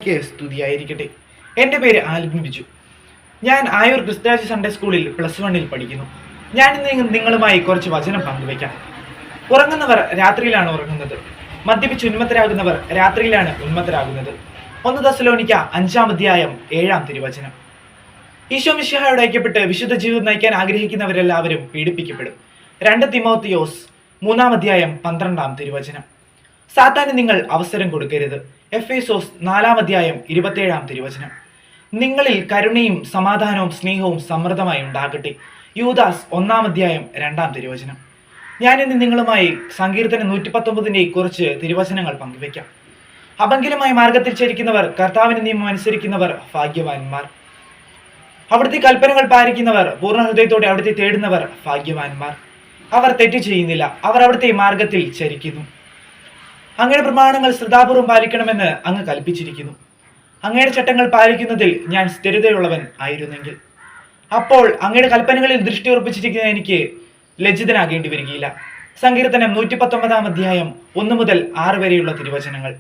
മിശിഹായ്ക്ക് സ്തുതിയായിരിക്കട്ടെ. എൻ്റെ പേര് ആൽബിൻ ബിജു. ഞാൻ ആയൂർ ക്രിസ്തുരാജ് സൺഡേ സ്കൂളിൽ +1 പഠിക്കുന്നു. ഞാൻ ഇന്ന് നിങ്ങളുമായി കുറച്ച് വചനം പങ്കുവയ്ക്കാം. ഉറങ്ങുന്നവർ രാത്രിയിലാണ് ഉറങ്ങുന്നത്, മദ്യപിച്ച് ഉന്മത്തരാകുന്നവർ രാത്രിയിലാണ് ഉന്മത്തരാകുന്നത്. 1 തെസ്സലോനിക്ക 5-ാം അധ്യായം 7-ാം തിരുവചനം. ഈശോ മിശിഹായോട് ഐക്യപ്പെട്ട് വിശുദ്ധ ജീവിതം നയിക്കാൻ ആഗ്രഹിക്കുന്നവരെല്ലാവരും പീഡിപ്പിക്കപ്പെടും. 2 തിമോത്തിയോസ് 3-ാം അധ്യായം 12-ാം തിരുവചനം. സാത്താന് നിങ്ങൾ അവസരം കൊടുക്കരുത്. എഫേസോസ് 4-ാം അധ്യായം 27-ാം തിരുവചനം. നിങ്ങളിൽ കരുണയും സമാധാനവും സ്നേഹവും സമൃദ്ധമായി ഉണ്ടാകട്ടെ. യൂദാസ് 1-ാം അധ്യായം 2-ാം തിരുവചനം. ഞാനിന്ന് നിങ്ങളുമായി സങ്കീർത്തനം 119-ന്റെ കുറച്ച് തിരുവചനങ്ങൾ പങ്കുവയ്ക്കാം. അപങ്കിലമായ മാർഗത്തിൽ ചരിക്കുന്നവർ, കർത്താവിന്റെ നിയമം അനുസരിക്കുന്നവർ ഭാഗ്യവാന്മാർ. അവിടുത്തെ കൽപ്പനകൾ പാലിക്കുന്നവർ, പൂർണ്ണ ഹൃദയത്തോടെ അവിടുത്തെ തേടുന്നവർ ഭാഗ്യവാന്മാർ. അവർ തെറ്റ് ചെയ്യുന്നില്ല, അവർ അവിടുത്തെ മാർഗത്തിൽ ചരിക്കുന്നു. അങ്ങയുടെ പ്രമാണങ്ങൾ ശ്രദ്ധാപൂർവം പാലിക്കണമെന്ന് അങ്ങ് കൽപ്പിച്ചിരിക്കുന്നു. അങ്ങയുടെ ചട്ടങ്ങൾ പാലിക്കുന്നതിൽ ഞാൻ സ്ഥിരതയുള്ളവൻ ആയിരുന്നെങ്കിൽ അപ്പോൾ അങ്ങയുടെ കൽപ്പനകളിൽ ദൃഷ്ടി ഉറപ്പിച്ചിരിക്കുന്ന എനിക്ക് ലജ്ജിതനാകേണ്ടി വരികയില്ല. സങ്കീർത്തനം 119-ാം അധ്യായം 1 മുതൽ 6 വരെയുള്ള തിരുവചനങ്ങൾ.